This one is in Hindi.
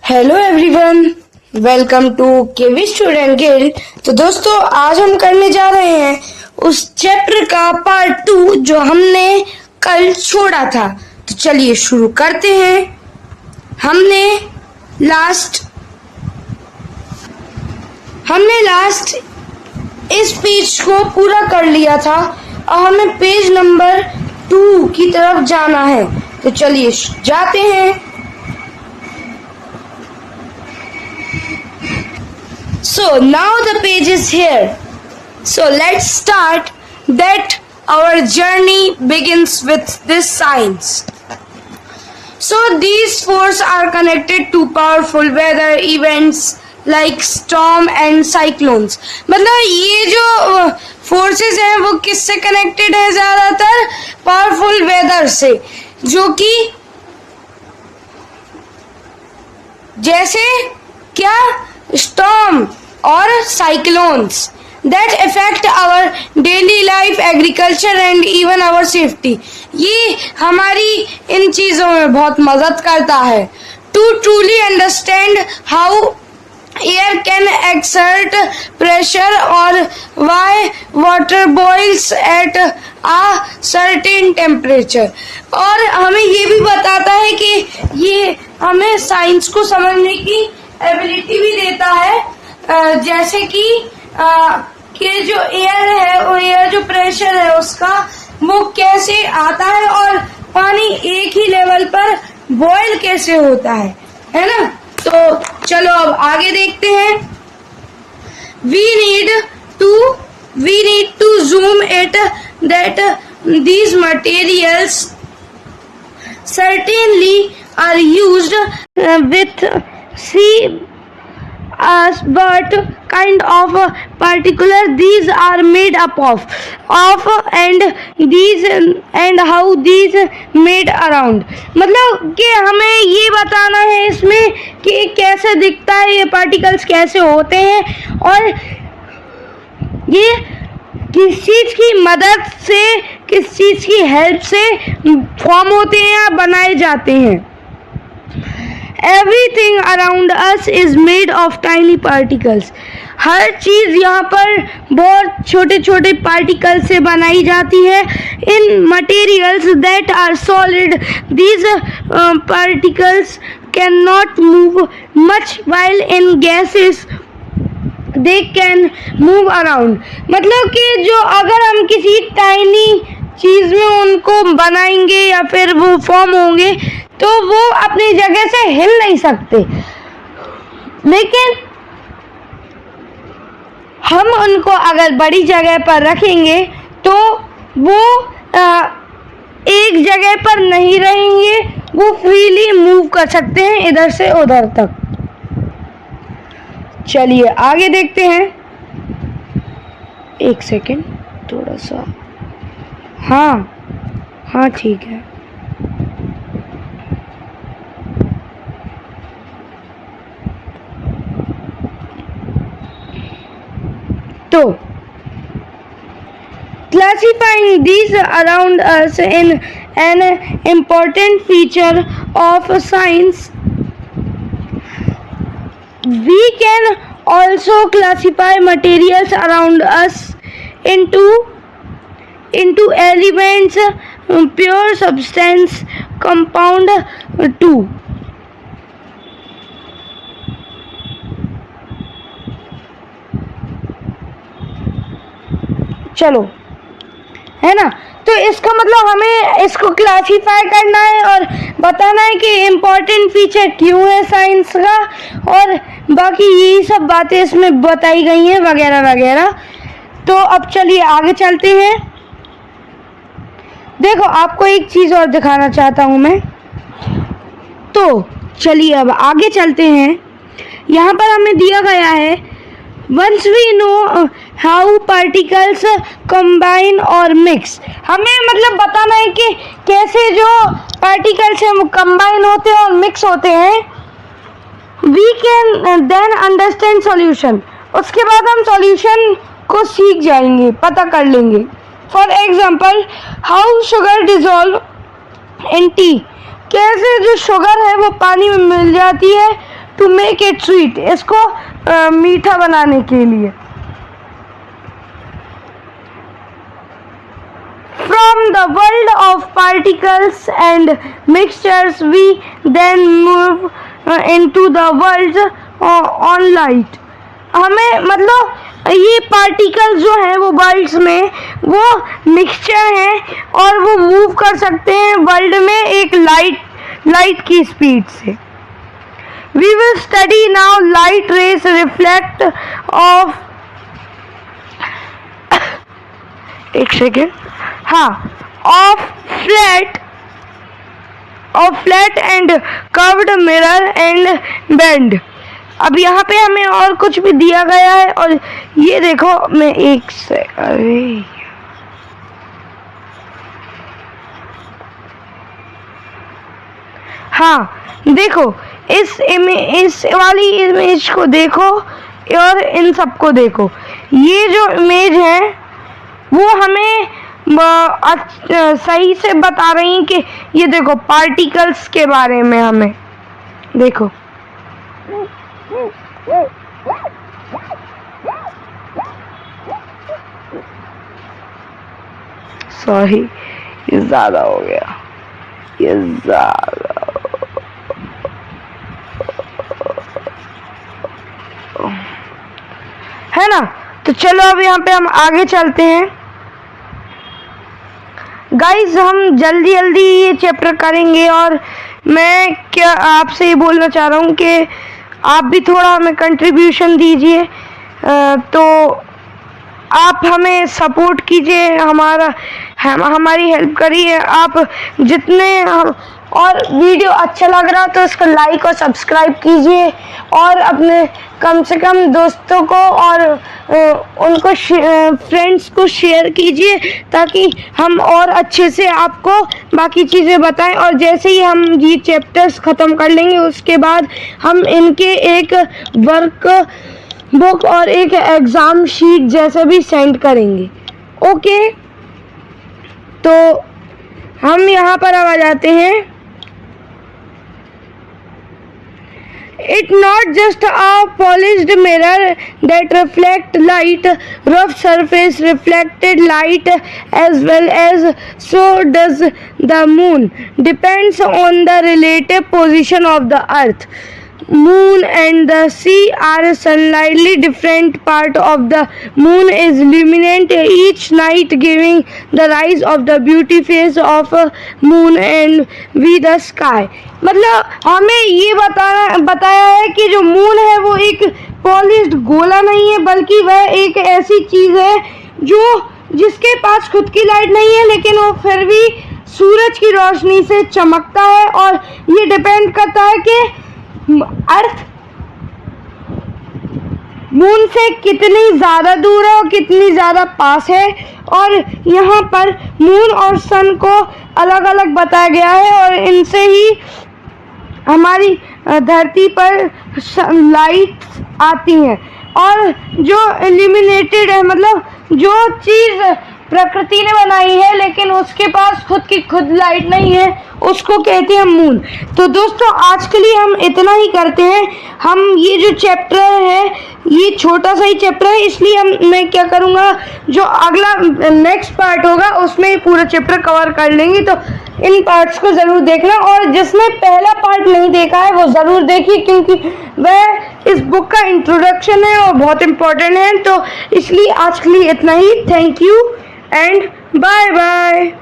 Hello everyone, welcome to KV student guild. तो दोस्तों, आज हम करने जा रहे हैं उस चैप्टर का पार्ट 2 जो हमने कल छोड़ा था। तो चलिए शुरू करते हैं। हमने लास्ट इस पेज को पूरा कर लिया था और हमें पेज नंबर 2 की तरफ जाना है। तो चलिए जाते हैं। So now the page is here. So let's start that our journey begins with this signs. So these forces are connected to powerful weather events like storm and cyclones. मतलब ये जो फोर्सेस हैं वो किससे कनेक्टेड है? ज्यादातर पावरफुल वेदर से, जो कि जैसे क्या स्टॉर्म और cyclones that affect our daily life, agriculture and even our safety. ये हमारी इन चीजों में बहुत मदद करता है। To truly understand how air can exert pressure or why water boils at a certain temperature. और हमें ये भी बताता है कि ये हमें साइंस को समझने की एबिलिटी भी देता है, जैसे कि जो एयर है, वो एयर जो प्रेशर है उसका वो कैसे आता है और पानी एक ही लेवल पर बॉयल कैसे होता है ना। तो चलो अब आगे देखते हैं। We need to zoom it that these materials certainly are used with us, but kind of particular these are made up of and how these made around. मतलब कि हमें ये बताना है इसमें कि कैसे दिखता है, ये पार्टिकल्स कैसे होते हैं और ये किस चीज की मदद से, किस चीज की हेल्प से फॉर्म होते हैं या बनाए जाते हैं। Everything around us is made of tiny particles. हर चीज यहाँ पर बहुत छोटे छोटे पार्टिकल से बनाई जाती है। In materials that are solid, these particles cannot move much, while in gases they can move around. मतलब कि जो अगर हम किसी टाइनी चीज में उनको बनाएंगे या फिर वो फॉर्म होंगे तो वो अपनी जगह से हिल नहीं सकते, लेकिन हम उनको अगर बड़ी जगह पर रखेंगे तो वो एक जगह पर नहीं रहेंगे, वो फ्रीली मूव कर सकते हैं इधर से उधर तक। चलिए आगे देखते हैं। एक सेकेंड, थोड़ा सा, हाँ ठीक है। तो classifying these around us in an important feature of science. We can also classify materials around us into elements, pure substance, compound too. चलो, है ना। तो इसका मतलब हमें इसको क्लासिफाई करना है और बताना है कि इम्पोर्टेंट फीचर क्यों है साइंस का, और बाकी यही सब बातें इसमें बताई गई हैं वगैरह वगैरह। तो अब चलिए आगे चलते हैं। देखो, आपको एक चीज और दिखाना चाहता हूं मैं। तो चलिए अब आगे चलते हैं। यहाँ पर हमें दिया गया है, Once we know how particles combine or mix. हमें मतलब बताना है कि कैसे जो पार्टिकल्स हैं वो कंबाइन होते हैं और मिक्स होते हैं। We can then understand solution. उसके बाद हम सॉल्यूशन को सीख जाएंगे, पता कर लेंगे। For example, how sugar dissolve in tea. कैसे जो शुगर है वो पानी में मिल जाती है टू मेक इट स्वीट, इसको मीठा बनाने के लिए। From the world of particles and mixtures we then move into the world on light। हमें मतलब ये पार्टिकल्स जो हैं वो वर्ल्ड्स में वो मिक्सचर हैं और वो मूव कर सकते हैं वर्ल्ड में एक लाइट की स्पीड से। We will study now light rays reflect of एक सेकेंड, हाँ, of flat and curved mirror and bend। अब यहाँ पे हमें और कुछ भी दिया गया है और ये देखो, मैं एक से, अरे हाँ देखो, इस वाली इमेज को देखो और इन सबको देखो। ये जो इमेज है वो हमें सही से बता रही हैं कि ये देखो पार्टिकल्स के बारे में। हमें देखो, सॉरी ये ज्यादा हो गया, ये ज्यादा है ना। तो चलो अब यहाँ पे हम आगे चलते हैं। गाइज हम जल्दी जल्दी ये चैप्टर करेंगे और मैं क्या आपसे ये बोलना चाह रहा हूँ कि आप भी थोड़ा हमें कंट्रीब्यूशन दीजिए, तो आप हमें सपोर्ट कीजिए, हमारी हेल्प करिए। आप जितने और वीडियो अच्छा लग रहा तो इसको लाइक और सब्सक्राइब कीजिए और अपने कम से कम दोस्तों को और उनको फ्रेंड्स को शेयर कीजिए ताकि हम और अच्छे से आपको बाकी चीज़ें बताएं। और जैसे ही हम ये चैप्टर्स ख़त्म कर लेंगे उसके बाद हम इनके एक वर्क बुक और एक एग्ज़ाम शीट जैसे भी सेंड करेंगे। ओके, तो हम यहाँ पर अब आ जाते हैं। It's not just a polished mirror that reflect light, rough surface reflected light as well, as so does the moon, depends on the relative position of the earth. Moon and the sea are slightly different. Part of the moon is luminant each night, giving the rise of the beauty face of moon and we the sky। मतलब हमें ये बताया है कि जो मून है वो एक पॉलिश्ड गोला नहीं है, बल्कि वह एक ऐसी चीज़ है जिसके पास खुद की लाइट नहीं है, लेकिन वो फिर भी सूरज की रोशनी से चमकता है। और ये डिपेंड करता है कि अर्थ मून से कितनी ज़्यादा दूर है और कितनी ज़्यादा पास है। और यहाँ पर मून और सन को अलग अलग बताया गया है और इनसे ही हमारी धरती पर लाइट आती हैं। और जो इल्यूमिनेटेड है, मतलब जो चीज़ प्रकृति ने बनाई है लेकिन उसके पास खुद लाइट नहीं है, उसको कहते हैं मून। तो दोस्तों आज के लिए हम इतना ही करते हैं। हम ये जो चैप्टर है ये छोटा सा ही चैप्टर है, इसलिए मैं क्या करूँगा, जो अगला नेक्स्ट पार्ट होगा उसमें पूरा चैप्टर कवर कर लेंगे। तो इन पार्ट्स को ज़रूर देखना और जिसने पहला पार्ट नहीं देखा है वो ज़रूर देखिए, क्योंकि वह इस बुक का इंट्रोडक्शन है और बहुत इम्पोर्टेंट है। तो इसलिए आज के लिए इतना ही। Thank you and bye bye.